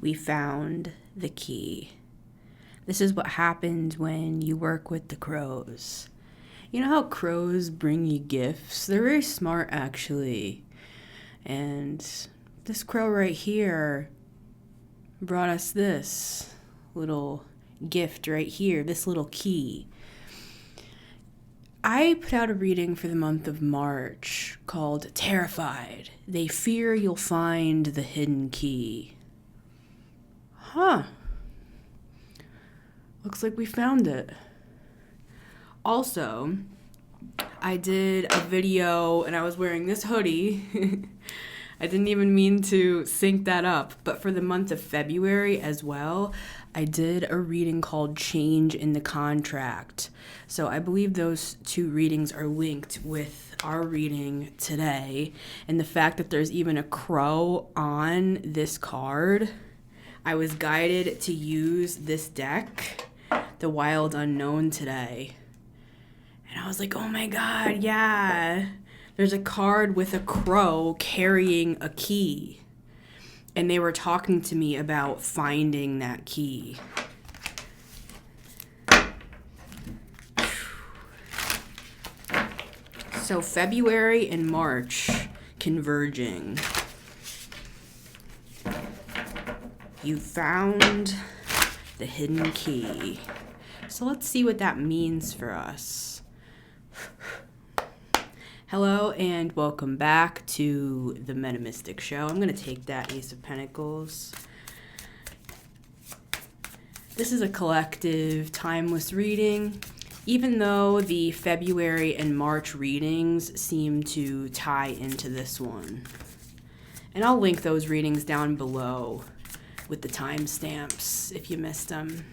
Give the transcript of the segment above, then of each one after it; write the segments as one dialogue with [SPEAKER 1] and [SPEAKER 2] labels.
[SPEAKER 1] We found the key. This is what happens when you work with the crows. You know how crows bring you gifts? They're very smart, actually. And this crow right here brought us this little gift right here, this little key. I put out a reading for the month of March called Terrified. They fear you'll find the hidden key. Huh. Looks like we found it. Also, I did a video and I was wearing this hoodie. I didn't even mean to sync that up, but for the month of February as well, I did a reading called Change in the Contract. So I believe those two readings are linked with our reading today. And the fact that there's even a crow on this card, I was guided to use this deck, the Wild Unknown, today. And I was like, oh my God, yeah. There's a card with a crow carrying a key. And they were talking to me about finding that key. So February and March converging. You found the hidden key. So let's see what that means for us. Hello and welcome back to the Metamystic Show. I'm going to take that Ace of Pentacles. This is a collective, timeless reading. Even though the February and March readings seem to tie into this one. And I'll link those readings down below with the timestamps if you missed them.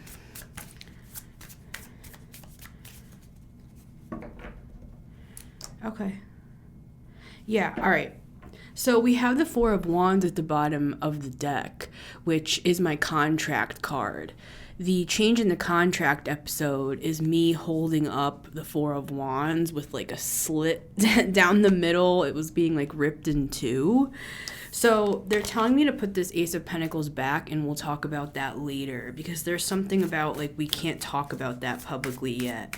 [SPEAKER 1] Okay. Yeah, all right. So we have the Four of Wands at the bottom of the deck, which is my contract card. The Change in the Contract episode is me holding up the Four of Wands with like a slit down the middle. It was being like ripped in two. So they're telling me to put this Ace of Pentacles back, and we'll talk about that later because there's something about like we can't talk about that publicly yet.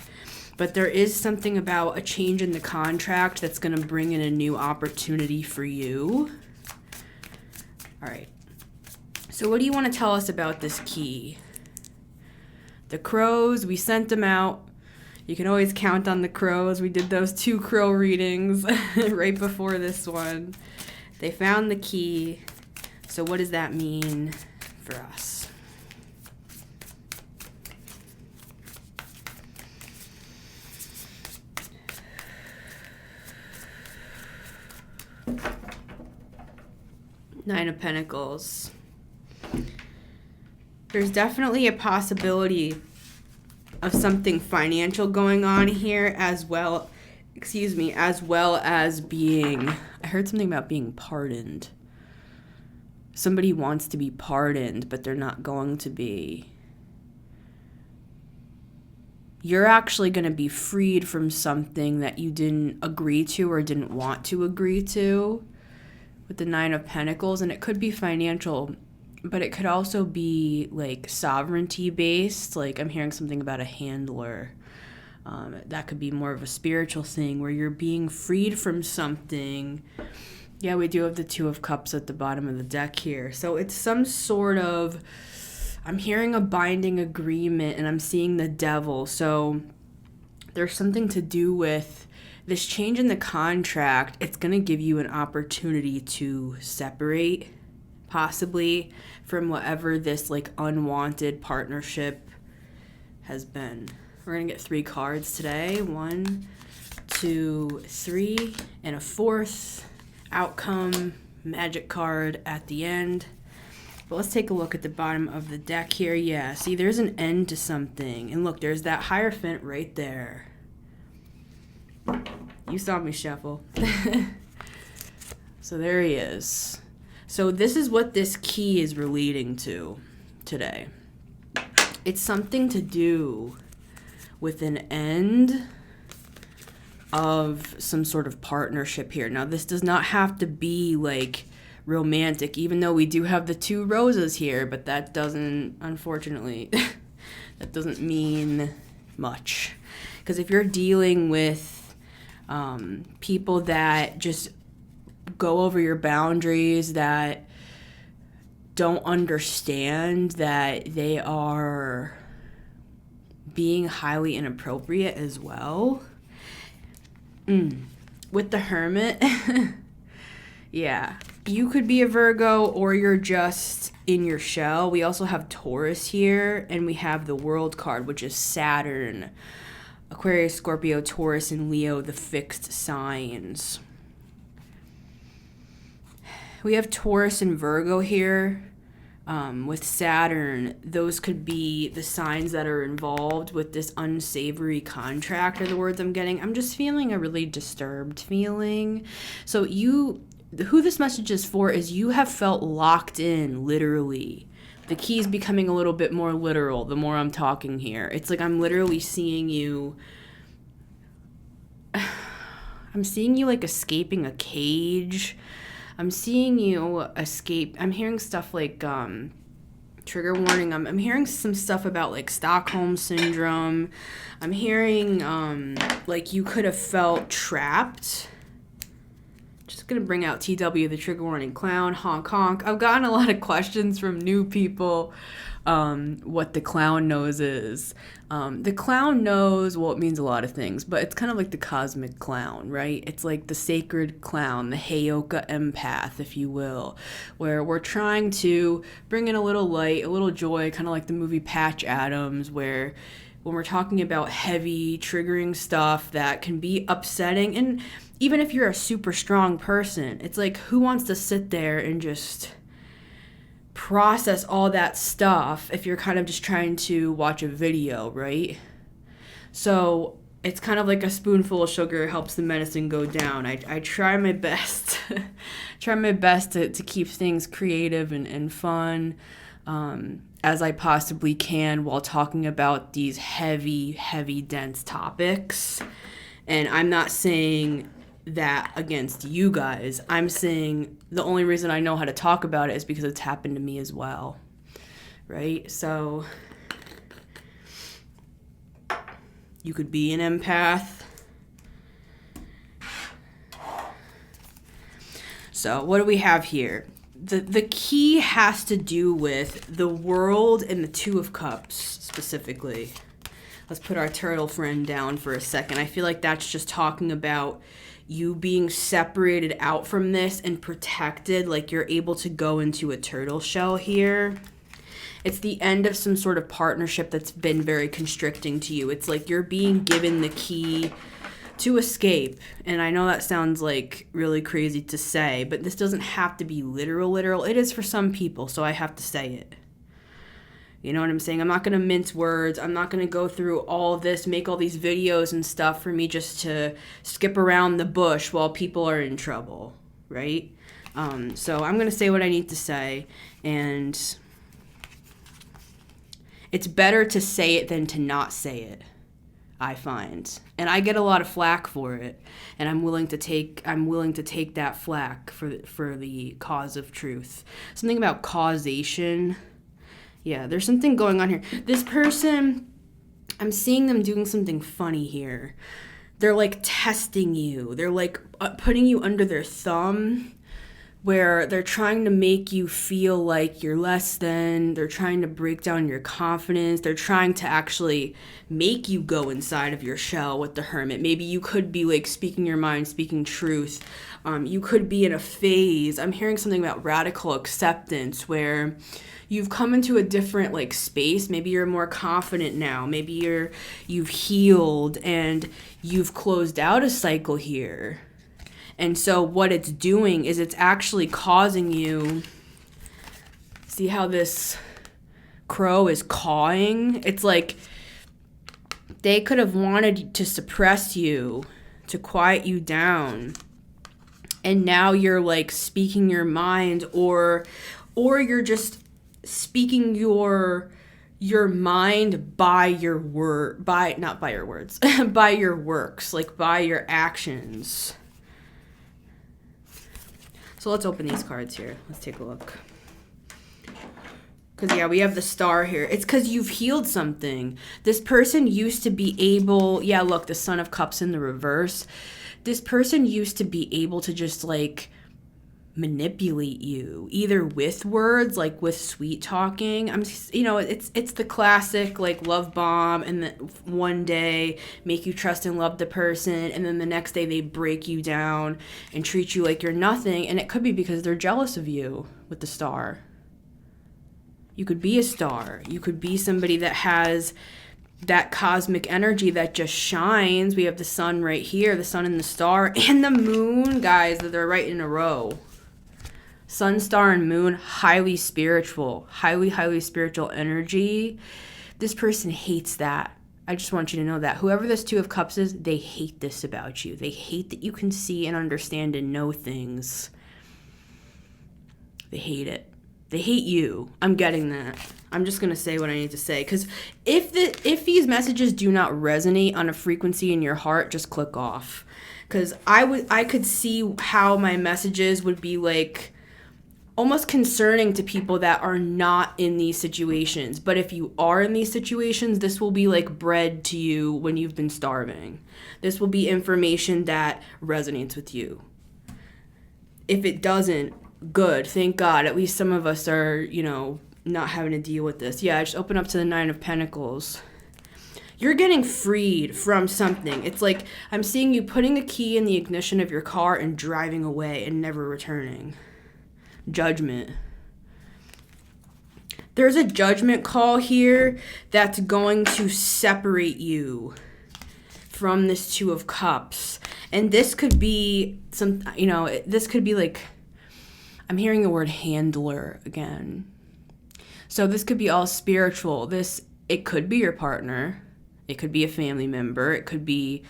[SPEAKER 1] But there is something about a change in the contract that's going to bring in a new opportunity for you. All right. So what do you want to tell us about this key? The crows, we sent them out. You can always count on the crows. We did those 2 crow readings right before this one. They found the key. So what does that mean for us? Nine of Pentacles. There's definitely a possibility of something financial going on here as well as being, I heard something about being pardoned. Somebody wants to be pardoned, but they're not going to be. You're actually going to be freed from something that you didn't agree to or didn't want to agree to with the Nine of Pentacles, and it could be financial, but it could also be like sovereignty based. Like I'm hearing something about a handler. That could be more of a spiritual thing where you're being freed from something. Yeah, we do have the Two of Cups at the bottom of the deck here. So it's some sort of, I'm hearing a binding agreement and I'm seeing the Devil. So there's something to do with this change in the contract. It's going to give you an opportunity to separate possibly from whatever this like unwanted partnership has been. We're going to get 3 cards today. 1, 2, 3, and a 4th outcome magic card at the end. But let's take a look at the bottom of the deck here. Yeah, see, there's an end to something. And look, there's that Hierophant right there. You saw me shuffle. So there he is. So this is what this key is relating to today. It's something to do with an end of some sort of partnership here. Now, this does not have to be like romantic, even though we do have the 2 roses here, but that doesn't, unfortunately, that doesn't mean much. Because if you're dealing with people that just go over your boundaries, that don't understand that they are being highly inappropriate as well. With the Hermit, yeah, you could be a Virgo or you're just in your shell. We also have Taurus here, and we have the World card, which is Saturn, Aquarius, Scorpio, Taurus, and Leo, the fixed signs. We have Taurus and Virgo here. With Saturn, those could be the signs that are involved with this unsavory contract, are the words I'm getting. I'm just feeling a really disturbed feeling. So who this message is for is you have felt locked in, literally. The key is becoming a little bit more literal the more I'm talking here. It's like I'm literally seeing you. I'm seeing you like escaping a cage. I'm seeing you escape. I'm hearing stuff like, trigger warning. I'm hearing some stuff about like Stockholm syndrome. I'm hearing like you could have felt trapped. Just going to bring out TW, the trigger warning, clown, honk, honk. I've gotten a lot of questions from new people what the clown nose is. The clown nose, well, it means a lot of things, but it's kind of like the cosmic clown, right? It's like the sacred clown, the Heyoka empath, if you will, where we're trying to bring in a little light, a little joy, kind of like the movie Patch Adams, where when we're talking about heavy, triggering stuff that can be upsetting, and even if you're a super strong person, it's like, who wants to sit there and just process all that stuff if you're kind of just trying to watch a video, right? So it's kind of like a spoonful of sugar helps the medicine go down. I try my best to keep things creative and fun as I possibly can while talking about these heavy, dense topics. And I'm not saying that against you guys. I'm saying the only reason I know how to talk about it is because it's happened to me as well, right? So you could be an empath. So what do we have here? The key has to do with the World and the 2 of Cups specifically. Let's put our turtle friend down for a second. I feel like that's just talking about you being separated out from this and protected, like you're able to go into a turtle shell here. It's the end of some sort of partnership that's been very constricting to you. It's like you're being given the key to escape. And I know that sounds like really crazy to say, but this doesn't have to be literal. It is for some people, so I have to say it. You know what I'm saying? I'm not going to mince words. I'm not going to go through all of this, make all these videos and stuff for me just to skip around the bush while people are in trouble, right? So I'm going to say what I need to say, and it's better to say it than to not say it, I find. And I get a lot of flack for it, and I'm willing to take that flack for the cause of truth. Something about causation. Yeah, there's something going on here. This person, I'm seeing them doing something funny here. They're like testing you. They're like putting you under their thumb, where they're trying to make you feel like you're less than. They're trying to break down your confidence. They're trying to actually make you go inside of your shell with the Hermit. Maybe you could be like speaking your mind, speaking truth. You could be in a phase. I'm hearing something about radical acceptance, where you've come into a different like space. Maybe you're more confident now. Maybe you've healed and you've closed out a cycle here. And so what it's doing is it's actually causing you, see how this crow is cawing? It's like they could have wanted to suppress you, to quiet you down. And now you're like speaking your mind, or you're just speaking your mind by your word, not by your words, by your works, like by your actions. So let's open these cards here. Let's take a look. Because, yeah, we have the Star here. It's because you've healed something. This person used to be able... Yeah, look, the Son of Cups in the reverse. This person used to be able to just, like, manipulate you. Either with words, like with sweet talking. It's the classic, like, love bomb. And then one day make you trust and love the person. And then the next day they break you down and treat you like you're nothing. And it could be because they're jealous of you with the Star. You could be a star. You could be somebody that has that cosmic energy that just shines. We have the sun right here, the sun and the star, and the moon, guys, that they're right in a row. Sun, star, and moon, highly spiritual, highly spiritual energy. This person hates that. I just want you to know that. Whoever this Two of Cups is, they hate this about you. They hate that you can see and understand and know things. They hate it. They hate you. I'm getting that. I'm just going to say what I need to say. Because if these messages do not resonate on a frequency in your heart, just click off. Because I could see how my messages would be like almost concerning to people that are not in these situations. But if you are in these situations, this will be like bread to you when you've been starving. This will be information that resonates with you. If it doesn't, good. Thank God. At least some of us are, not having to deal with this. Yeah, I just open up to the Nine of Pentacles. You're getting freed from something. It's like I'm seeing you putting a key in the ignition of your car and driving away and never returning. Judgment. There's a judgment call here that's going to separate you from this Two of Cups. And this could be this could be like, I'm hearing the word handler again. So this could be all spiritual. It could be your partner. It could be a family member. It could be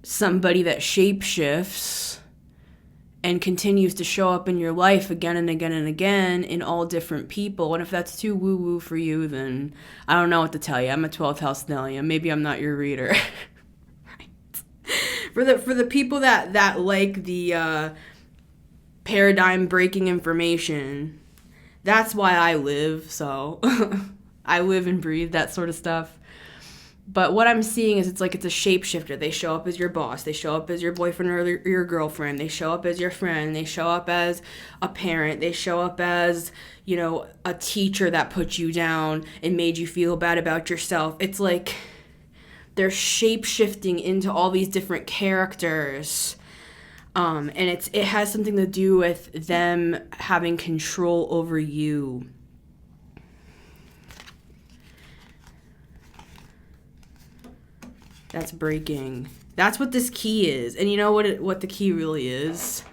[SPEAKER 1] somebody that shapeshifts and continues to show up in your life again and again and again in all different people. And if that's too woo-woo for you, then I don't know what to tell you. I'm a 12th house stellium. Maybe I'm not your reader. Right. For the people that like the paradigm breaking information, that's why I live. So I live and breathe that sort of stuff. But what I'm seeing is it's a shapeshifter. They show up as your boss. They show up as your boyfriend or your girlfriend. They show up as your friend. They show up as a parent. They show up as, a teacher that put you down and made you feel bad about yourself. It's like they're shape-shifting into all these different characters. And it has something to do with them having control over you. That's breaking. That's what this key is. And you know what the key really is?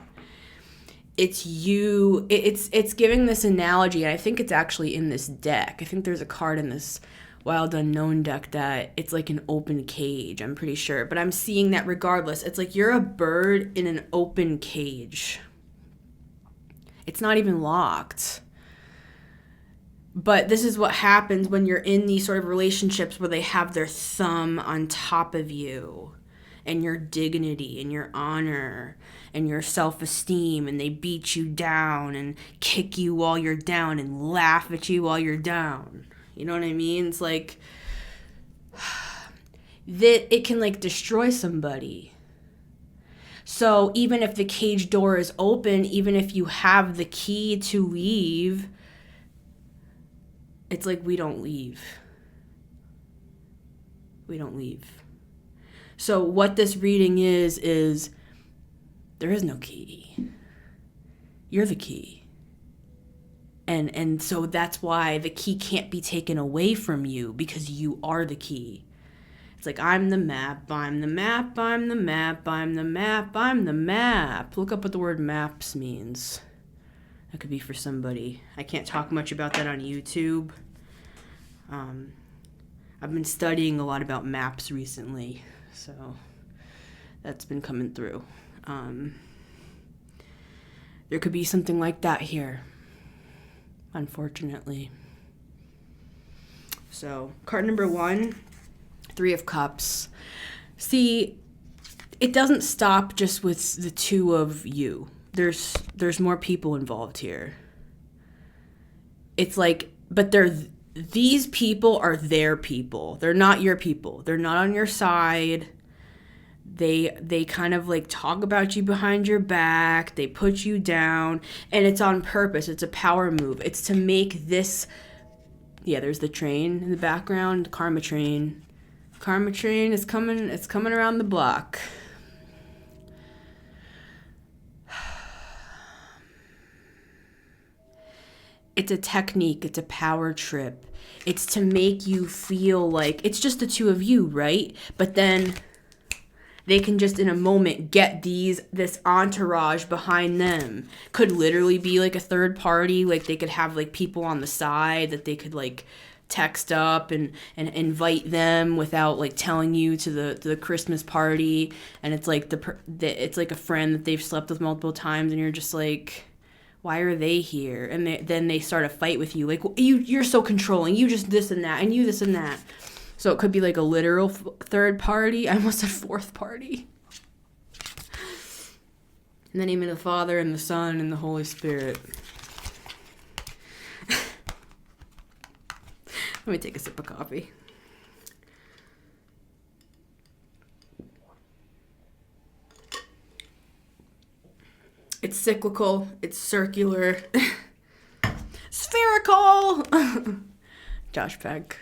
[SPEAKER 1] It's you. It's giving this analogy, and I think it's actually in this deck. I think there's a card in this Wild Unknown deck that it's like an open cage, I'm pretty sure. But I'm seeing that regardless. It's like you're a bird in an open cage. It's not even locked. But this is what happens when you're in these sort of relationships where they have their thumb on top of you and your dignity and your honor and your self-esteem, and they beat you down and kick you while you're down and laugh at you while you're down. You know what I mean? It's like that it can destroy somebody. So even if the cage door is open, even if you have the key to leave, it's like we don't leave. We don't leave. So what this reading is there is no key. You're the key. And so that's why the key can't be taken away from you, because you are the key. It's like, I'm the map, I'm the map, I'm the map, I'm the map, I'm the map. Look up what the word maps means. That could be for somebody. I can't talk much about that on YouTube. I've been studying a lot about maps recently, so that's been coming through. There could be something like that here, unfortunately. So, card number 1, 3 of Cups. See, it doesn't stop just with the two of you. there's more people involved here. It's like, but these people are their people. They're not your people. They're not on your side. They kind of like talk about you behind your back. They put you down, and it's on purpose. It's a power move. It's to make this. Yeah, there's the train in the background, karma train. Karma train is coming. It's coming around the block. It's a technique. It's a power trip. It's to make you feel like it's just the two of you, right? But then they can just in a moment get this entourage behind them. Could literally be like a third party. Like they could have like people on the side that they could like text up and invite them without like telling you to the Christmas party. And it's like it's like a friend that they've slept with multiple times, and you're just like, why are they here? And then they start a fight with you. Like, you're so controlling. You just this and that, and you this and that. So it could be like a literal third party. I almost said fourth party. In the name of the Father, and the Son, and the Holy Spirit. Let me take a sip of coffee. It's cyclical. It's circular. Spherical. Josh Peck.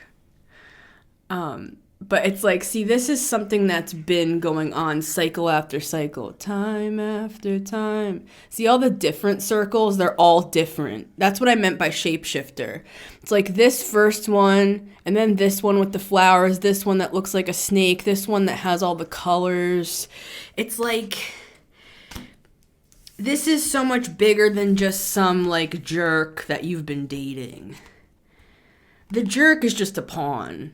[SPEAKER 1] But it's like, see, this is something that's been going on cycle after cycle, time after time. See all the different circles? They're all different. That's what I meant by shapeshifter. It's like this first one, and then this one with the flowers, this one that looks like a snake, this one that has all the colors. It's like, this is so much bigger than just some like jerk that you've been dating. The jerk is just a pawn.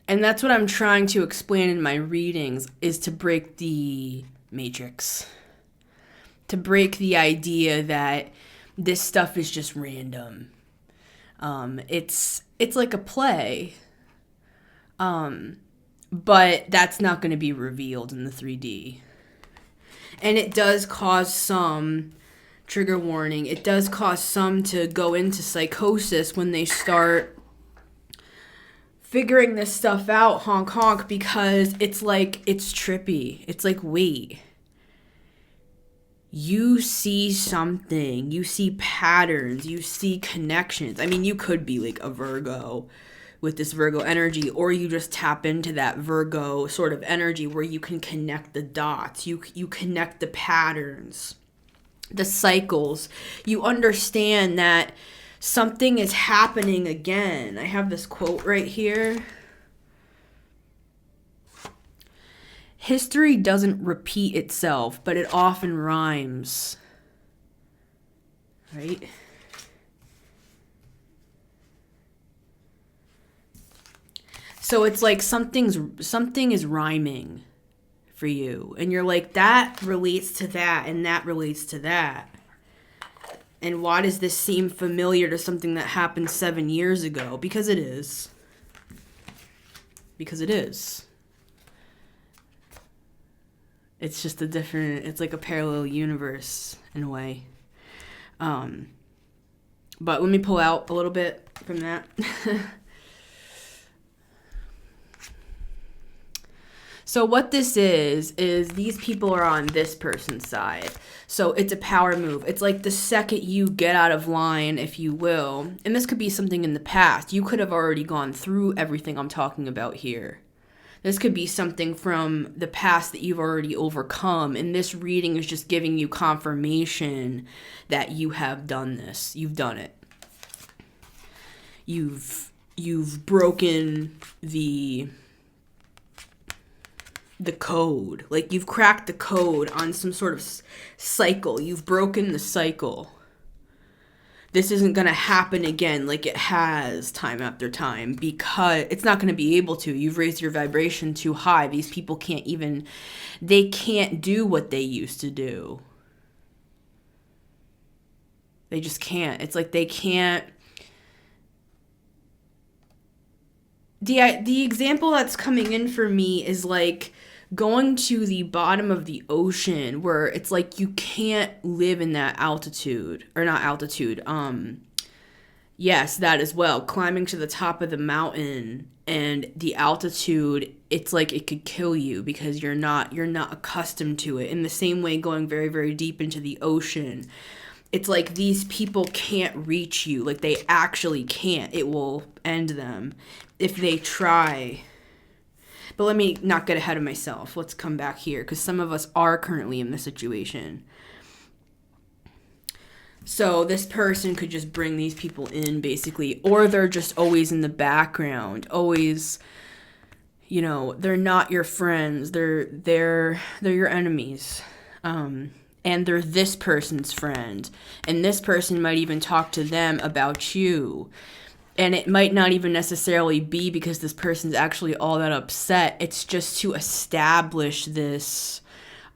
[SPEAKER 1] And that's what I'm trying to explain in my readings, is to break the matrix. To break the idea that this stuff is just random. It's like a play. But that's not going to be revealed in the 3D. And it does cause some, trigger warning, it does cause some to go into psychosis when they start figuring this stuff out, honk honk, because it's like, it's trippy. It's like, wait, you see something, you see patterns, you see connections. I mean, you could be like a Virgo with this Virgo energy, or you just tap into that Virgo sort of energy where you can connect the dots, you connect the patterns, the cycles. You understand that something is happening again. I have this quote right here. History doesn't repeat itself, but it often rhymes. Right? So it's like something is rhyming for you. And you're like, that relates to that, and that relates to that. And why does this seem familiar to something that happened 7 years ago? Because it is. Because it is. It's just it's like a parallel universe in a way. But let me pull out a little bit from that. So what this is these people are on this person's side. So it's a power move. It's like the second you get out of line, if you will, and this could be something in the past, you could have already gone through everything I'm talking about here. This could be something from the past that you've already overcome, and this reading is just giving you confirmation that you have done this. You've done it. You've broken the code. Like, you've cracked the code on some sort of cycle. You've broken the cycle. This isn't going to happen again like it has time after time, because it's not going to be able to. You've raised your vibration too high. These people can't do what they used to do. They just can't. It's like they can't. The example that's coming in for me is like going to the bottom of the ocean where it's like you can't live in that altitude, or not altitude, yes, that as well. Climbing to the top of the mountain and the altitude, it's like it could kill you because you're not accustomed to it. In the same way, going very, very deep into the ocean, it's like these people can't reach you. Like, they actually can't. It will end them if they try. But let me not get ahead of myself. Let's come back here, because some of us are currently in this situation. So this person could just bring these people in, basically, or they're just always in the background, always, you know, they're not your friends, they're your enemies, and they're this person's friend, and this person might even talk to them about you, and it might not even necessarily be because this person's actually all that upset. It's just to establish this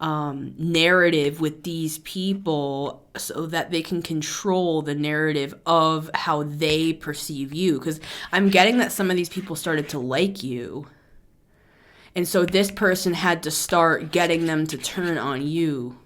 [SPEAKER 1] narrative with these people so that they can control the narrative of how they perceive you. Because I'm getting that some of these people started to like you. And so this person had to start getting them to turn on you.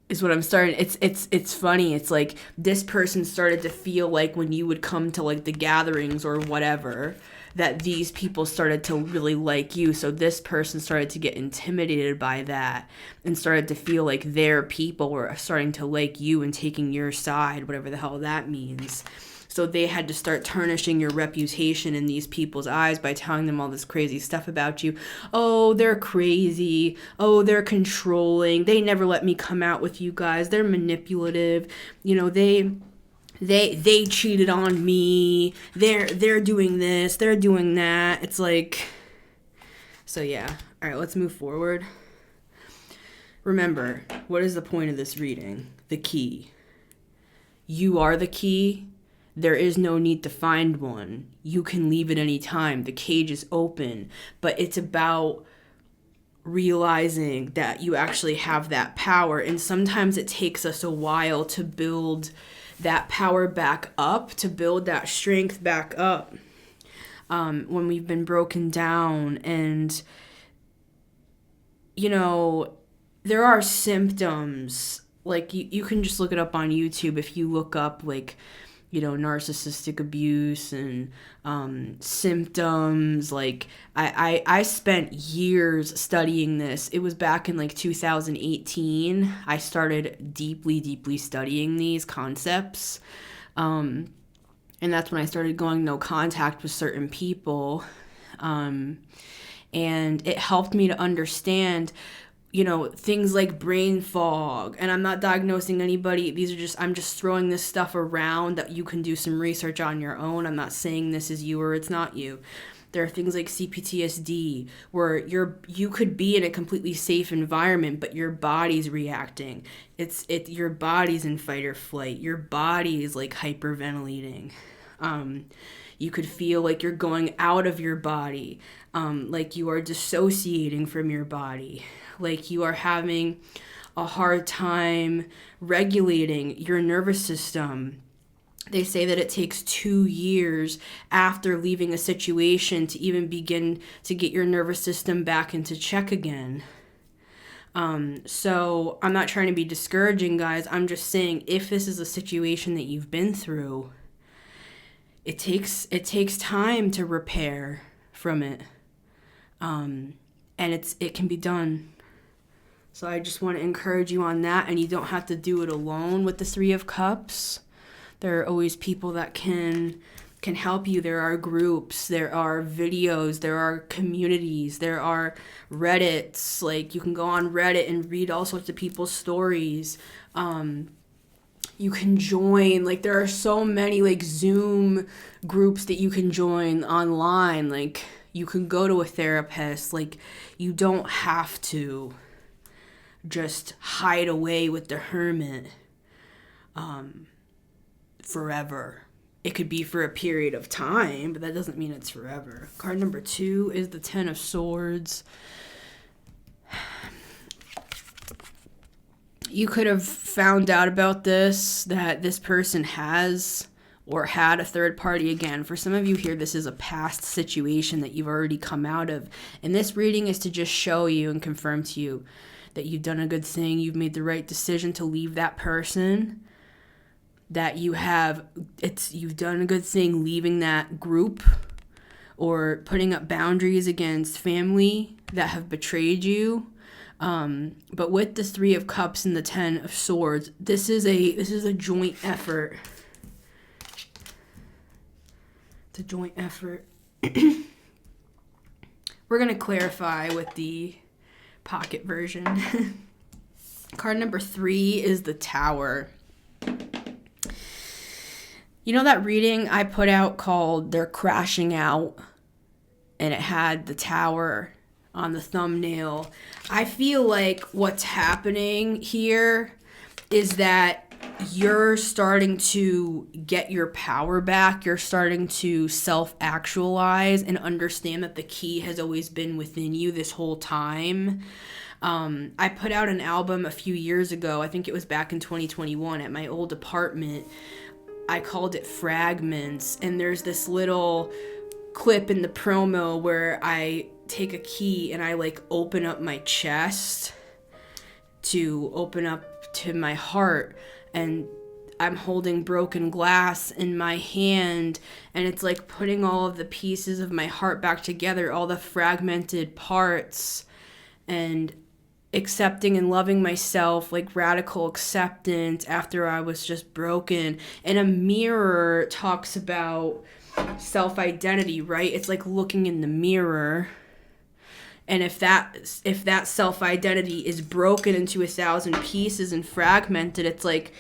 [SPEAKER 1] Is what I'm starting. It's funny. It's like this person started to feel like when you would come to like the gatherings or whatever, that these people started to really like you. So this person started to get intimidated by that and started to feel like their people were starting to like you and taking your side, whatever the hell that means. So they had to start tarnishing your reputation in these people's eyes by telling them all this crazy stuff about you. Oh, they're crazy. Oh, they're controlling. They never let me come out with you guys. They're manipulative. You know, they cheated on me. They're doing this. They're doing that. It's like, so yeah. All right, let's move forward. Remember, what is the point of this reading? The key. You are the key. There is no need to find one. You can leave at any time. The cage is open. But it's about realizing that you actually have that power. And sometimes it takes us a while to build that power back up, to build that strength back up. When we've been broken down. And, you know, there are symptoms. Like, you can just look it up on YouTube. If you look up, like, you know, narcissistic abuse and symptoms. Like, I spent years studying this. It was back in like 2018. I started deeply studying these concepts. And that's when I started going no contact with certain people. And it helped me to understand, you know, things like brain fog. And I'm not diagnosing anybody. I'm just throwing this stuff around that you can do some research on your own. I'm not saying this is you or it's not you. There are things like CPTSD where you could be in a completely safe environment, but your body's reacting. Your body's in fight or flight. Your body is like hyperventilating. You could feel like you're going out of your body, like you are dissociating from your body, like you are having a hard time regulating your nervous system. They say that it takes 2 years after leaving a situation to even begin to get your nervous system back into check again. So I'm not trying to be discouraging, guys. I'm just saying, if this is a situation that you've been through, it takes time to repair from it. And it can be done. So I just want to encourage you on that, and you don't have to do it alone with the 3 of Cups. There are always people that can help you. There are groups, there are videos, there are communities, there are Reddits. Like, you can go on Reddit and read all sorts of people's stories. You can join, like, there are so many, like, Zoom groups that you can join online. Like, you can go to a therapist. Like, you don't have to just hide away with the hermit forever. It could be for a period of time, but that doesn't mean it's forever. Card number 2 is the 10 of Swords. You could have found out about this, that this person has or had a third party. Again, for some of you here, this is a past situation that you've already come out of. And this reading is to just show you and confirm to you that you've done a good thing. You've made the right decision to leave that person. That you've done a good thing leaving that group or putting up boundaries against family that have betrayed you. But with the 3 of Cups and the 10 of Swords, this is a joint effort. It's a joint effort. We're going to clarify with the pocket version. Card number 3 is the Tower. You know that reading I put out called They're Crashing Out, and it had the Tower on the thumbnail? I feel like what's happening here is that you're starting to get your power back. You're starting to self-actualize and understand that the key has always been within you this whole time. I put out an album a few years ago. I think it was back in 2021 at my old apartment. I called it Fragments, and there's this little clip in the promo where I take a key and I open up my chest to open up to my heart, and I'm holding broken glass in my hand, and it's like putting all of the pieces of my heart back together, all the fragmented parts, and accepting and loving myself, radical acceptance after I was just broken. And a mirror talks about self-identity, right? It's like looking in the mirror. And if that self-identity is broken into 1,000 pieces and fragmented, it's like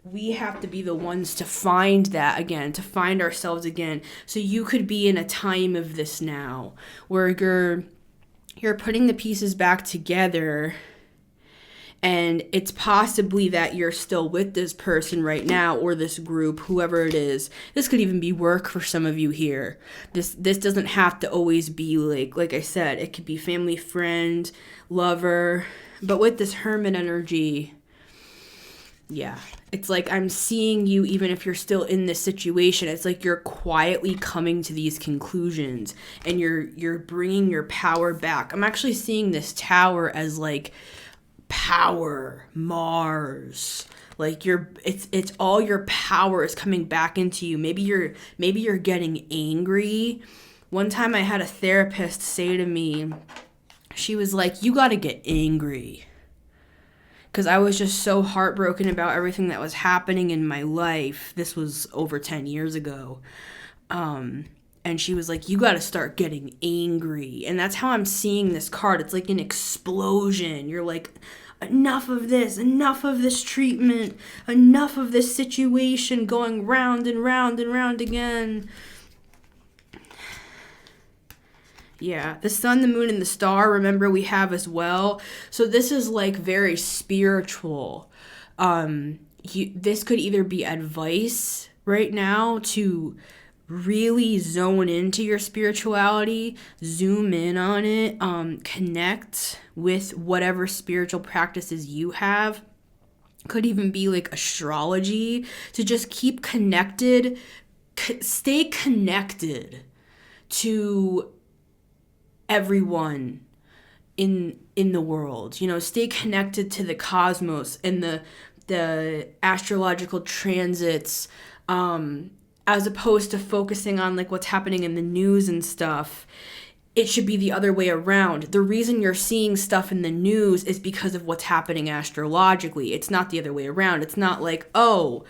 [SPEAKER 1] we have to be the ones to find that again, to find ourselves again. So you could be in a time of this now where you're putting the pieces back together, and it's possibly that you're still with this person right now, or this group, whoever it is. This could even be work for some of you here. This doesn't have to always be like I said, it could be family, friend, lover. But with this Hermit energy, yeah, it's like I'm seeing you even if you're still in this situation. It's like you're quietly coming to these conclusions, and you're bringing your power back. I'm actually seeing this Tower as power, Mars. It's all your power is coming back into you. Maybe you're getting angry. One time I had a therapist say to me, she was like, "You got to get angry." Because I was just so heartbroken about everything that was happening in my life. This was over 10 years ago. And she was like, "You got to start getting angry." And that's how I'm seeing this card. It's like an explosion. You're like, enough of this treatment, enough of this situation going round and round and round again. Yeah, the sun, the moon, and the star, remember, we have as well. So this is very spiritual. This could either be advice right now to really zone into your spirituality, zoom in on it, connect with whatever spiritual practices you have. Could even be astrology, to just keep connected, stay connected to everyone in the world. Stay connected to the cosmos and the astrological transits, as opposed to focusing on what's happening in the news and stuff. It should be the other way around. The reason you're seeing stuff in the news is because of what's happening astrologically. It's not the other way around. It's not oh,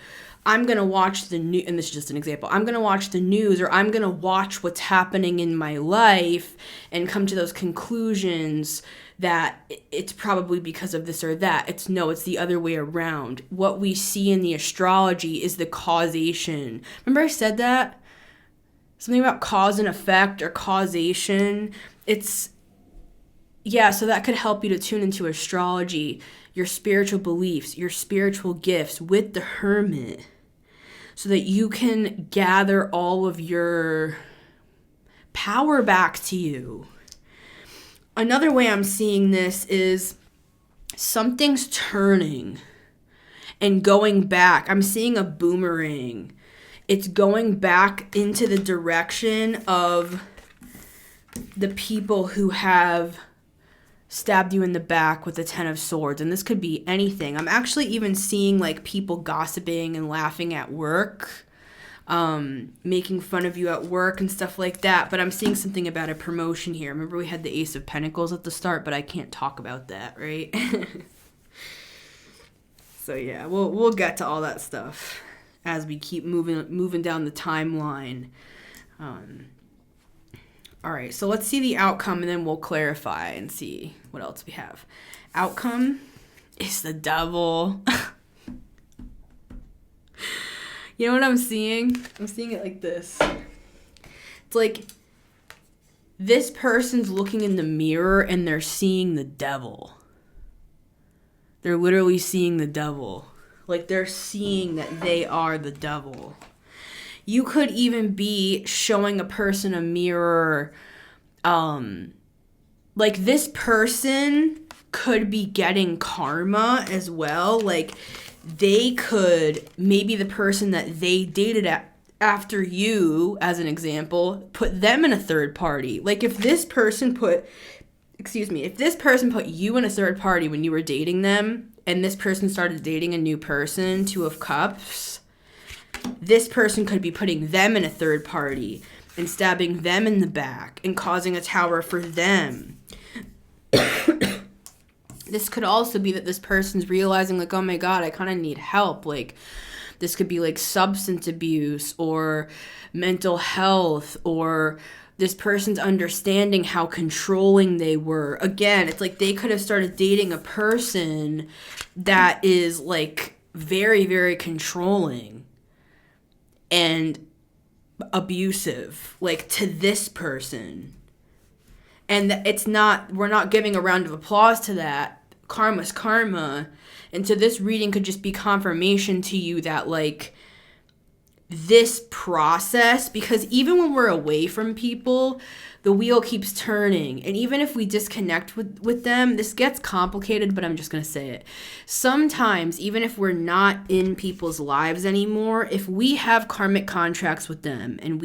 [SPEAKER 1] I'm going to watch the news, and this is just an example. I'm going to watch the news, or I'm going to watch what's happening in my life and come to those conclusions that it's probably because of this or that. It's the other way around. What we see in the astrology is the causation. Remember I said that? Something about cause and effect or causation. So that could help you to tune into astrology, your spiritual beliefs, your spiritual gifts with the Hermit, so that you can gather all of your power back to you. Another way I'm seeing this is something's turning and going back. I'm seeing a boomerang. it's going back into the direction of the people who have stabbed you in the back with the 10 of Swords. And this could be anything. I'm actually even seeing like people gossiping and laughing at work, making fun of you at work and stuff like that. But I'm seeing something about a promotion here. Remember we had the Ace of Pentacles at the start, but I can't talk about that, right? So yeah, we'll get to all that stuff as we keep moving down the timeline. All right, so let's see the outcome, and then we'll clarify and see what else we have. Outcome is the Devil. You know what I'm seeing? I'm seeing it like this. It's like this person's looking in the mirror and they're seeing the devil. They're literally seeing the devil. Like they're seeing that they are the devil. You could even be showing a person a mirror. Like this person could be getting karma as well. Like they could, maybe the person that they dated after you, as an example, put them in a third party. Like if this person put you in a third party when you were dating them, and this person started dating a new person, 2 of Cups, this person could be putting them in a third party and stabbing them in the back and causing a tower for them. This could also be that this person's realizing like, oh my God, I kind of need help. Like this could be like substance abuse or mental health, or this person's understanding how controlling they were. Again, it's like they could have started dating a person that is like very, very controlling and abusive, like to this person. And we're not giving a round of applause to that. Karma's karma. And so this reading could just be confirmation to you that like this process, because even when we're away from people, the wheel keeps turning. And even if we disconnect with them, this gets complicated, but I'm just going to say it. Sometimes, even if we're not in people's lives anymore, if we have karmic contracts with them and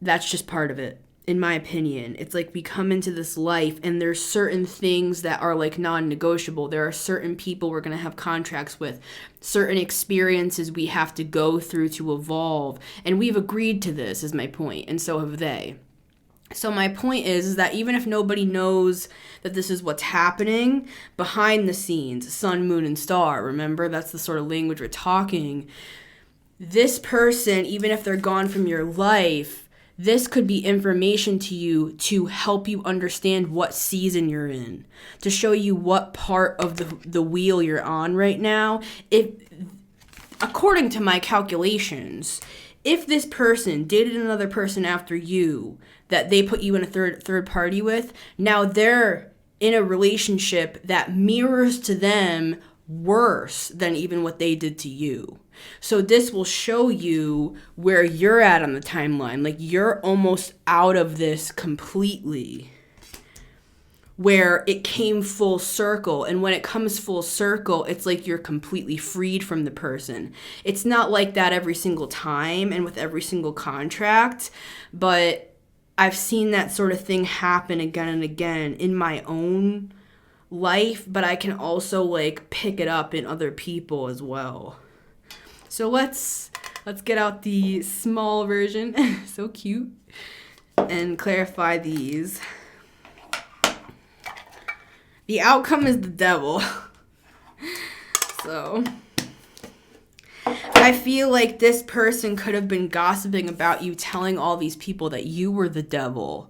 [SPEAKER 1] that's just part of it. In my opinion, it's like we come into this life and there's certain things that are like non-negotiable. There are certain people we're going to have contracts with, certain experiences we have to go through to evolve. And we've agreed to this, is my point, and so have they. So my point is that even if nobody knows that this is what's happening behind the scenes, sun, moon, and star, remember, that's the sort of language we're talking. This person, even if they're gone from your life, this could be information to you to help you understand what season you're in, to show you what part of the wheel you're on right now. If, according to my calculations, if this person dated another person after you that they put you in a third party with, now they're in a relationship that mirrors to them worse than even what they did to you. So this will show you where you're at on the timeline. Like you're almost out of this completely, where it came full circle. And when it comes full circle, it's like you're completely freed from the person. It's not like that every single time and with every single contract, but I've seen that sort of thing happen again and again in my own life, but I can also like pick it up in other people as well. So let's get out the small version, so cute, and clarify these. The outcome is the Devil. So I feel like this person could have been gossiping about you, telling all these people that you were the devil.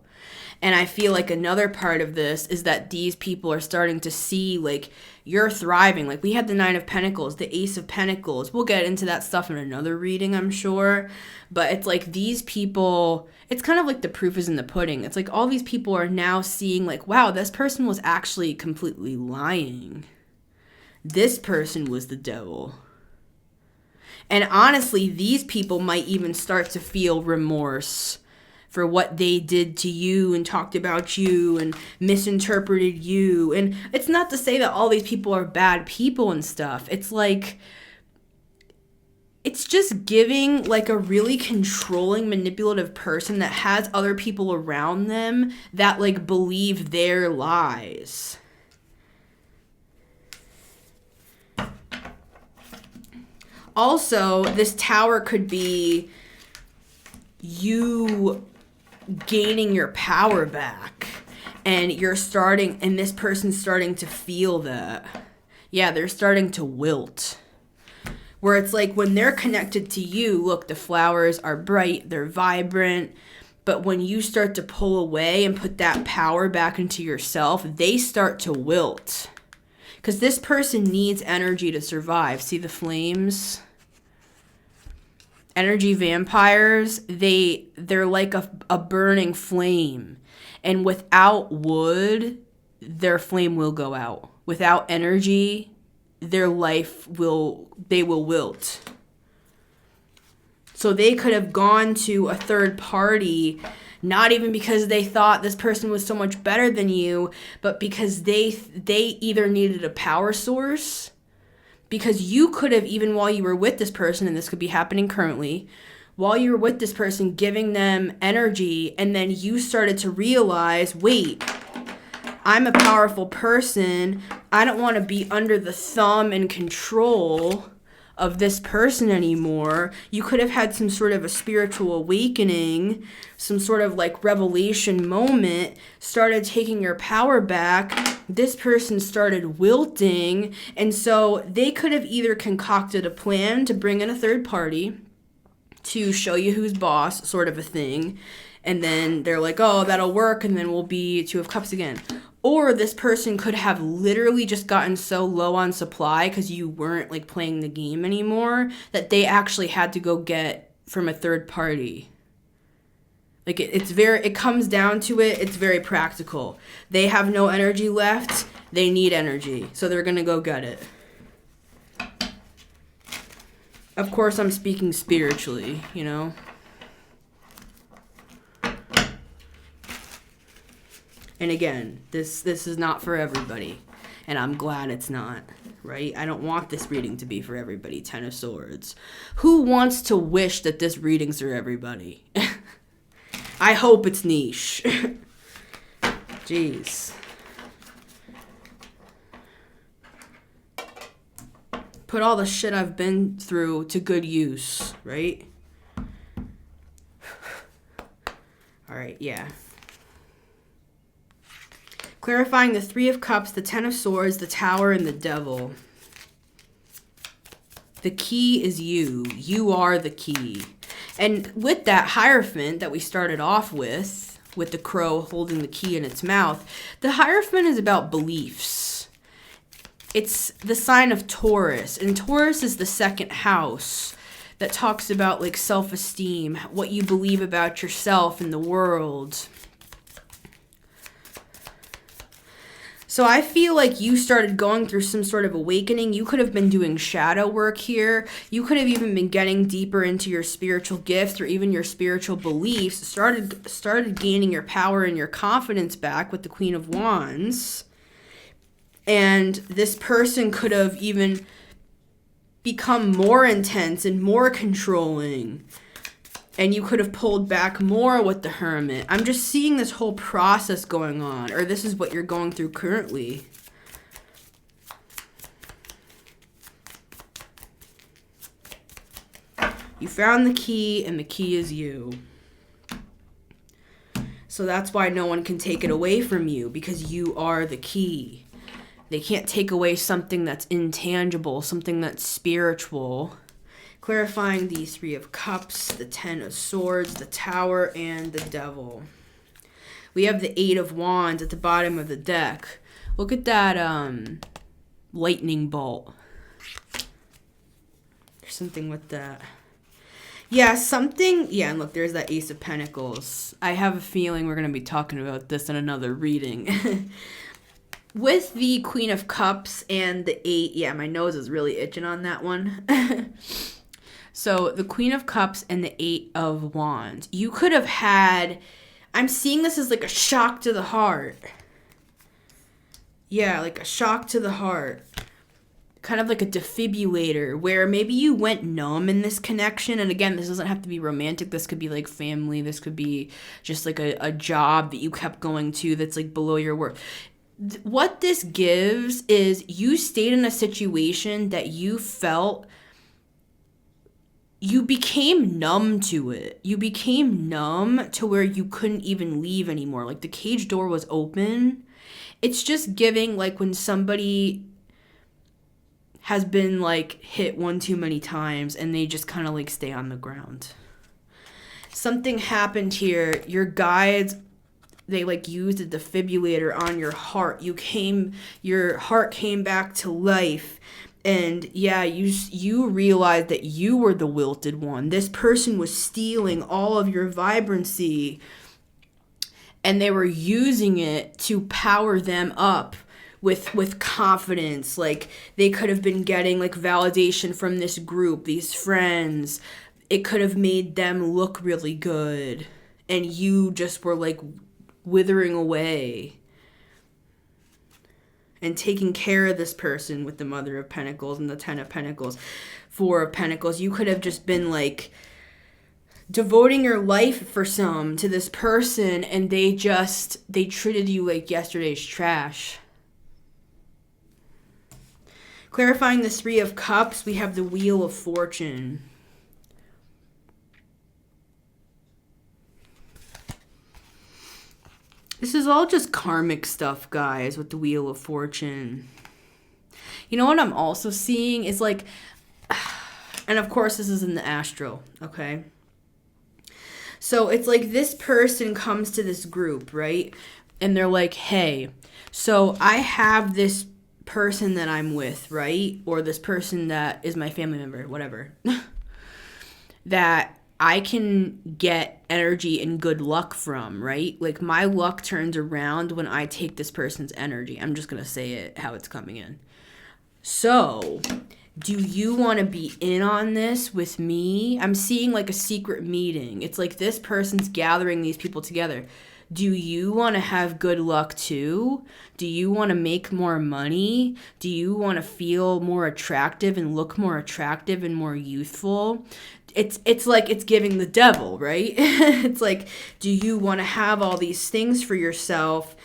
[SPEAKER 1] And I feel like another part of this is that these people are starting to see, like, you're thriving. Like, we had the 9 of Pentacles, the Ace of Pentacles. We'll get into that stuff in another reading, I'm sure. But it's like these people, it's kind of like the proof is in the pudding. It's like all these people are now seeing, like, wow, this person was actually completely lying. This person was the devil. And honestly, these people might even start to feel remorse for what they did to you and talked about you and misinterpreted you. And it's not to say that all these people are bad people and stuff. It's like it's just giving like a really controlling, manipulative person that has other people around them that like believe their lies. Also, this Tower could be you gaining your power back, and this person's starting to feel that. Yeah, they're starting to wilt. Where it's like when they're connected to you, look, the flowers are bright, they're vibrant, but when you start to pull away and put that power back into yourself, they start to wilt. Because this person needs energy to survive. See the flames? Energy vampires, they're like a burning flame. And without wood, their flame will go out. Without energy, their life will wilt. So they could have gone to a third party, not even because they thought this person was so much better than you, but because they either needed a power source, because you could have, even while you were with this person, and this could be happening currently, while you were with this person, giving them energy, and then you started to realize, wait, I'm a powerful person. I don't want to be under the thumb and control of this person anymore. You could have had some sort of a spiritual awakening, some sort of like revelation moment, started taking your power back. This person started wilting, and so they could have either concocted a plan to bring in a third party to show you who's boss, sort of a thing, and then they're like, oh, that'll work, and then we'll be Two of Cups again. Or this person could have literally just gotten so low on supply because you weren't like playing the game anymore that they actually had to go get from a third party. Like it comes down to it. It's very practical. They have no energy left. They need energy. So they're going to go get it. Of course, I'm speaking spiritually, you know. And again, this is not for everybody, and I'm glad it's not, right? I don't want this reading to be for everybody, Ten of Swords. Who wants to wish that this reading's for everybody? I hope it's niche. Jeez. Put all the shit I've been through to good use, right? All right, yeah. Clarifying the Three of Cups, the Ten of Swords, the Tower, and the Devil. The key is you. You are the key. And with that Hierophant that we started off with the crow holding the key in its mouth, the Hierophant is about beliefs. It's the sign of Taurus, and Taurus is the second house that talks about like self-esteem, what you believe about yourself and the world. So I feel like you started going through some sort of awakening. You could have been doing shadow work here. You could have even been getting deeper into your spiritual gifts or even your spiritual beliefs. Started gaining your power and your confidence back with the Queen of Wands. And this person could have even become more intense and more controlling. And you could have pulled back more with the Hermit. I'm just seeing this whole process going on. Or this is what you're going through currently. You found the key, and the key is you. So that's why no one can take it away from you. Because you are the key. They can't take away something that's intangible. Something that's spiritual. Clarifying the Three of Cups, the Ten of Swords, the Tower, and the Devil. We have the Eight of Wands at the bottom of the deck. Look at that lightning bolt. There's something with that. Yeah, and look, there's that Ace of Pentacles. I have a feeling we're going to be talking about this in another reading. With the Queen of Cups and the Eight, yeah, my nose is really itching on that one. So the Queen of Cups and the Eight of Wands. You could have had, I'm seeing this as like a shock to the heart. Yeah, like a shock to the heart. kind of like a defibrillator where maybe you went numb in this connection. And again, this doesn't have to be romantic. This could be like family. This could be just like a job that you kept going to that's like below your worth. What this gives is you stayed in a situation that you felt, you became numb to it. You became numb to where you couldn't even leave anymore. Like the cage door was open. It's just giving like when somebody has been like hit one too many times and they just kind of like stay on the ground. Something happened here. Your guides, they like used a defibrillator on your heart. Your heart came back to life. And yeah, you realized that you were the wilted one. This person was stealing all of your vibrancy and they were using it to power them up with confidence. Like they could have been getting like validation from this group, these friends. It could have made them look really good. And you just were like withering away. And taking care of this person with the Mother of Pentacles and the Ten of Pentacles, Four of Pentacles. You could have just been like devoting your life to this person, and they treated you like yesterday's trash. Clarifying the Three of Cups, we have the Wheel of Fortune. This is all just karmic stuff, guys, with the Wheel of Fortune. You know what I'm also seeing is like, and of course this is in the astral, okay? So it's like this person comes to this group, right? And they're like, hey, so I have this person that I'm with, right? Or this person that is my family member, whatever, that I can get energy and good luck from, right? Like my luck turns around when I take this person's energy. I'm just going to say it how it's coming in. So, do you want to be in on this with me? I'm seeing like a secret meeting. It's like this person's gathering these people together. Do you want to have good luck too? Do you want to make more money? Do you want to feel more attractive and look more attractive and more youthful? It's like it's giving the devil, right? It's like, do you want to have all these things for yourself?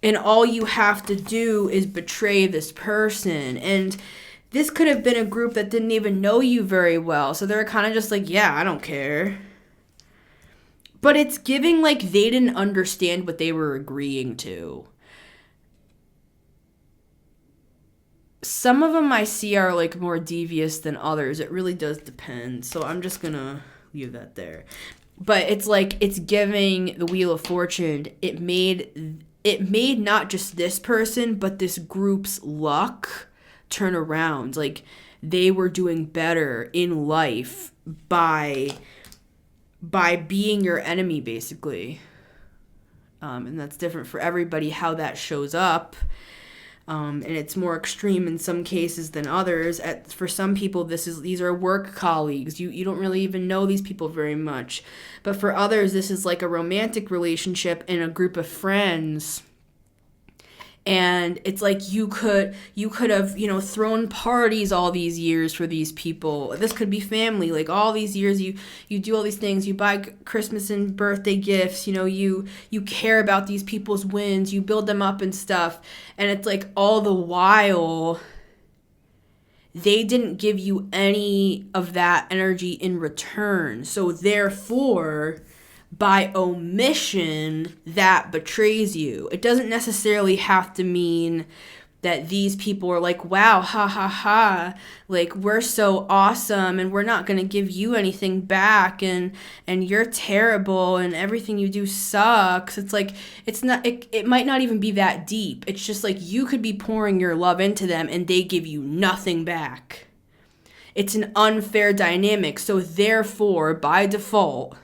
[SPEAKER 1] And all you have to do is betray this person. And this could have been a group that didn't even know you very well. So they're kind of just like, yeah, I don't care. But it's giving like they didn't understand what they were agreeing to. Some of them I see are like more devious than others. It really does depend. So I'm just going to leave that there. But it's like it's giving the Wheel of Fortune. It made not just this person, but this group's luck turn around. Like they were doing better in life by being your enemy, basically. And that's different for everybody how that shows up. And it's more extreme in some cases than others. For some people, these are work colleagues. You don't really even know these people very much. But for others, this is like a romantic relationship in a group of friends. And it's like you could have, thrown parties all these years for these people. This could be family. Like all these years you do all these things. You buy Christmas and birthday gifts. You care about these people's wins. You build them up and stuff. And it's like all the while they didn't give you any of that energy in return. So therefore, by omission, that betrays you. It doesn't necessarily have to mean that these people are like, wow, ha, ha, ha, like, we're so awesome, and we're not going to give you anything back, and you're terrible, and everything you do sucks. It's like, it might not even be that deep. It's just like you could be pouring your love into them, and they give you nothing back. It's an unfair dynamic, so therefore, by default,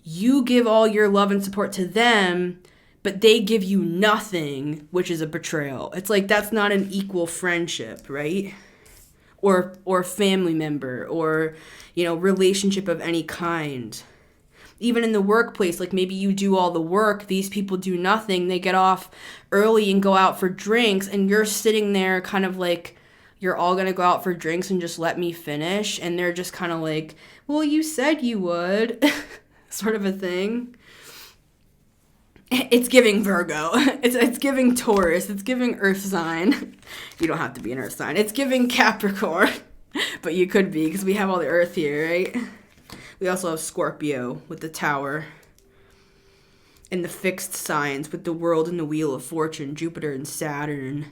[SPEAKER 1] you give all your love and support to them, but they give you nothing, which is a betrayal. It's like that's not an equal friendship, right? Or family member, or, relationship of any kind. Even in the workplace, like maybe you do all the work, these people do nothing, they get off early and go out for drinks, and you're sitting there kind of like you're all going to go out for drinks and just let me finish. And they're just kind of like, well, you said you would, sort of a thing. It's giving Virgo. It's giving Taurus. It's giving Earth sign. You don't have to be an Earth sign. It's giving Capricorn. But you could be, because we have all the Earth here, right? We also have Scorpio with the Tower. And the fixed signs with the World and the Wheel of Fortune, Jupiter and Saturn.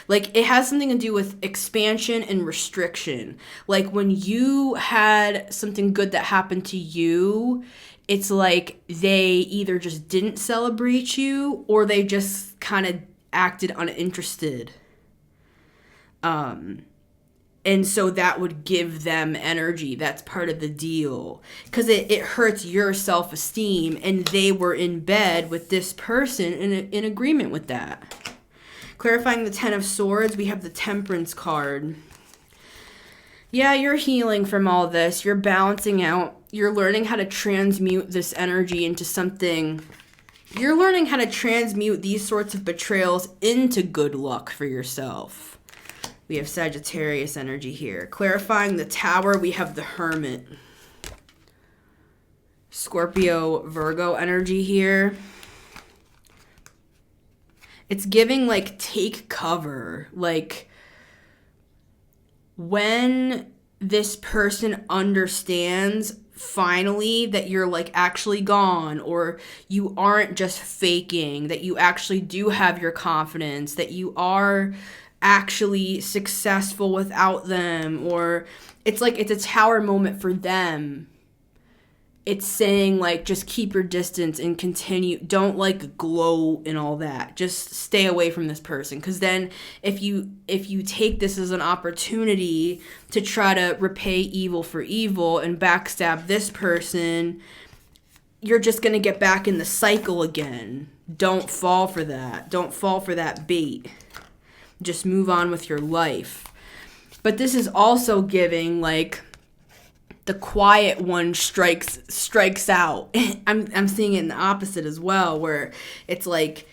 [SPEAKER 1] Like, it has something to do with expansion and restriction. Like, when you had something good that happened to you, it's like they either just didn't celebrate you or they just kind of acted uninterested. And so that would give them energy. That's part of the deal. Because it hurts your self-esteem, and they were in bed with this person in agreement with that. Clarifying the Ten of Swords, we have the Temperance card. Yeah, you're healing from all this. You're balancing out. You're learning how to transmute this energy into something. You're learning how to transmute these sorts of betrayals into good luck for yourself. We have Sagittarius energy here. Clarifying the Tower, we have the Hermit. Scorpio, Virgo energy here. It's giving, like, take cover. Like, when this person understands finally that you're, like, actually gone, or you aren't just faking, that you actually do have your confidence, that you are actually successful without them, or it's like it's a Tower moment for them. It's saying, like, just keep your distance and continue. Don't, like, glow and all that. Just stay away from this person. Because then if you take this as an opportunity to try to repay evil for evil and backstab this person, you're just going to get back in the cycle again. Don't fall for that. Don't fall for that bait. Just move on with your life. But this is also giving, like, the quiet one strikes out. I'm seeing it in the opposite as well, where it's like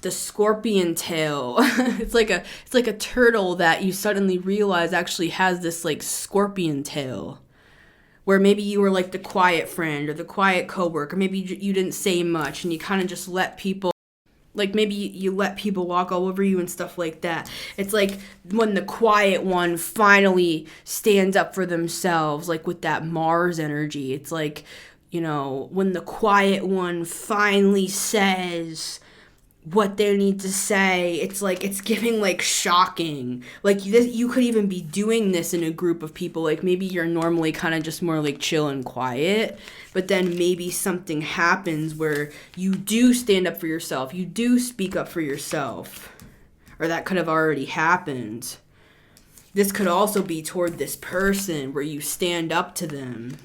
[SPEAKER 1] the scorpion tail. it's like a turtle that you suddenly realize actually has this, like, scorpion tail. Where maybe you were, like, the quiet friend or the quiet coworker. Maybe you didn't say much and you kind of just let people, like, maybe you let people walk all over you and stuff like that. It's like when the quiet one finally stands up for themselves, like with that Mars energy. It's like, you know, when the quiet one finally says what they need to say, it's like it's giving, like, shocking. Like, you could even be doing this in a group of people. Like, maybe you're normally kind of just more, like, chill and quiet, but then maybe something happens where you do stand up for yourself, you do speak up for yourself, or that could have already happened. This could also be toward this person where you stand up to them.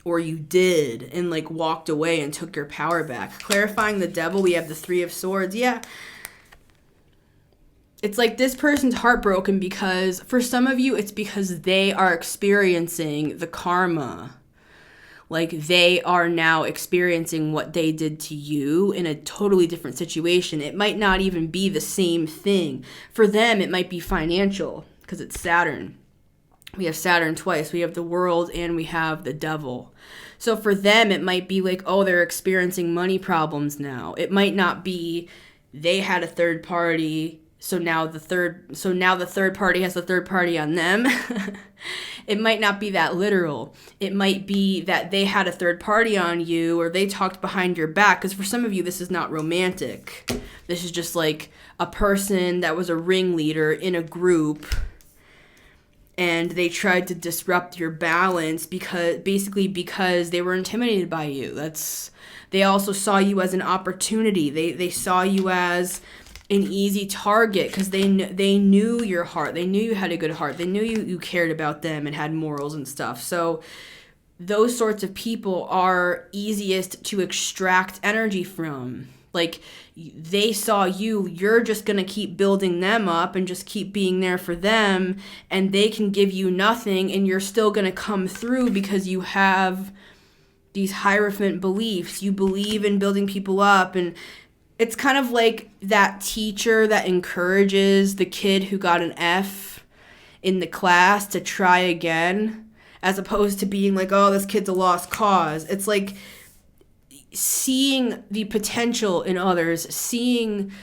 [SPEAKER 1] Or you did, and, like, walked away and took your power back. Clarifying the Devil, we have the Three of Swords. Yeah. It's like this person's heartbroken because, for some of you, it's because they are experiencing the karma. Like, they are now experiencing what they did to you in a totally different situation. It might not even be the same thing. For them, it might be financial, because it's Saturn. We have Saturn twice. We have the World and we have the Devil. So for them, it might be like, oh, they're experiencing money problems now. It might not be they had a third party, so now the third party has a third party on them. It might not be that literal. It might be that they had a third party on you, or they talked behind your back. Because for some of you, this is not romantic. This is just like a person that was a ringleader in a group, and they tried to disrupt your balance because they were intimidated by you. They also saw you as an opportunity. They saw you as an easy target because they knew your heart. They knew you had a good heart. They knew you cared about them and had morals and stuff. So those sorts of people are easiest to extract energy from. Like, they saw you're just going to keep building them up and just keep being there for them, and they can give you nothing, and you're still going to come through because you have these Hierophant beliefs. You believe in building people up, and It's kind of like that teacher that encourages the kid who got an F in the class to try again, as opposed to being like, oh, this kid's a lost cause. It's like seeing the potential in others, seeing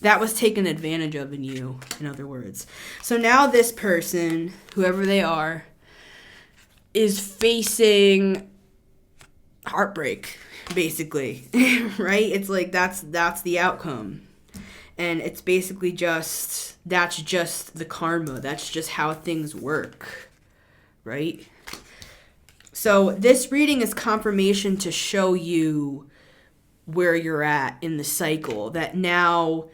[SPEAKER 1] that was taken advantage of in you, in other words. So now this person, whoever they are, is facing heartbreak, basically, right? It's like that's the outcome. And it's basically that's just the karma. That's just how things work, right? So this reading is confirmation to show you where you're at in the cycle, that now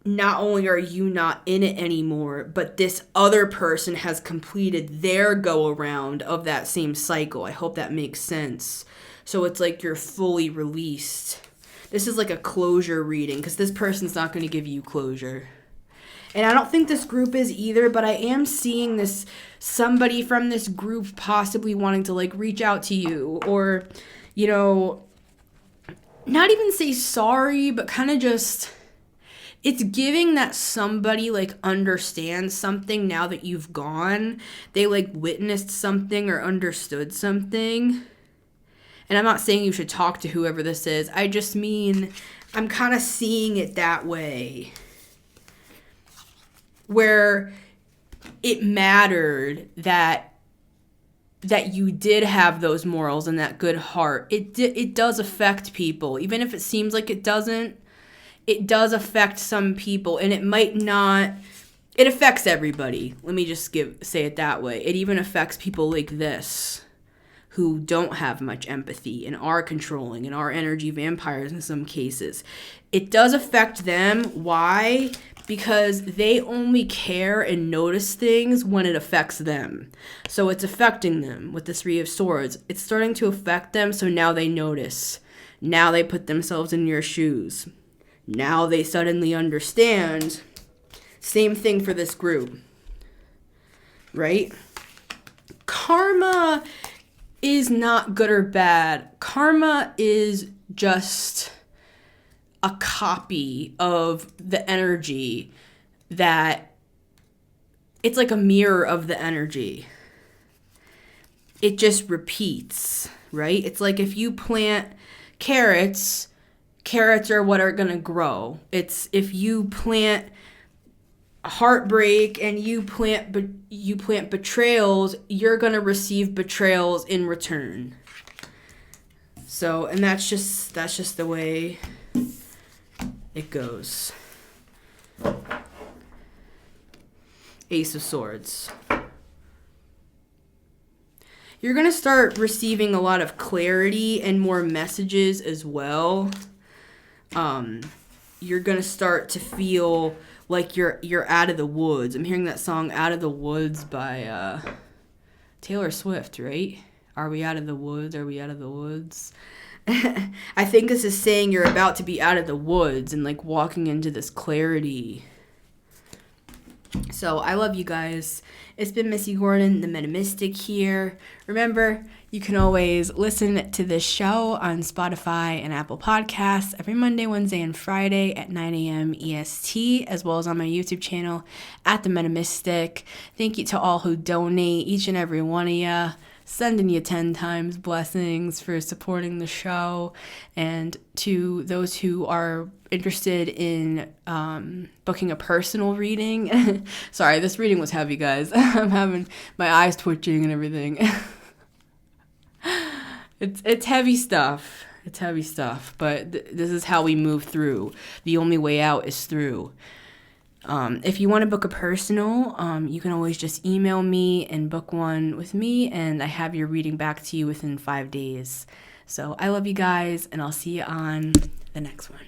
[SPEAKER 1] not only are you not in it anymore, but this other person has completed their go around of that same cycle. I hope that makes sense. So it's like you're fully released. This is like a closure reading, because this person's not going to give you closure. And I don't think this group is either, but I am seeing this somebody from this group possibly wanting to like reach out to you, or, you know, not even say sorry, but kind of just, it's giving that somebody like understands something now that you've gone. They like witnessed something or understood something. And I'm not saying you should talk to whoever this is. I just mean, I'm kind of seeing it that way, where it mattered that you did have those morals and that good heart. It does affect people. Even if it seems like it doesn't, it does affect some people, and it might not, it affects everybody. Let me just say it that way. It even affects people like this, who don't have much empathy and are controlling and are energy vampires in some cases. It does affect them. Why? Because they only care and notice things when it affects them. So it's affecting them with the Three of Swords. It's starting to affect them, so now they notice. Now they put themselves in your shoes. Now they suddenly understand. Same thing for this group, right? Karma is not good or bad. Karma is just a copy of the energy, that it's like a mirror of the energy. It just repeats, right? It's like if you plant carrots are what are going to grow. It's if you plant heartbreak and you plant betrayals, you're going to receive betrayals in return. So, and that's just the way it goes. Ace of Swords. You're going to start receiving a lot of clarity and more messages as well. You're going to start to feel like you're out of the woods. I'm hearing that song Out of the Woods by Taylor Swift, right? Are we out of the woods? Are we out of the woods? I think this is saying you're about to be out of the woods and like walking into this clarity. So I love you guys. It's been Missy Gordon, the Metamystic here. Remember, you can always listen to this show on Spotify and Apple Podcasts every Monday, Wednesday, and Friday at 9 a.m. EST, as well as on my YouTube channel at the Metamystic. Thank you to all who donate, each and every one of you. Sending you 10 times blessings for supporting the show. And to those who are interested in booking a personal reading. Sorry, this reading was heavy, guys. I'm having my eyes twitching and everything. It's heavy stuff. It's heavy stuff. But this is how we move through. The only way out is through. If you want to book a personal, you can always just email me and book one with me, and I have your reading back to you within 5 days. So I love you guys, and I'll see you on the next one.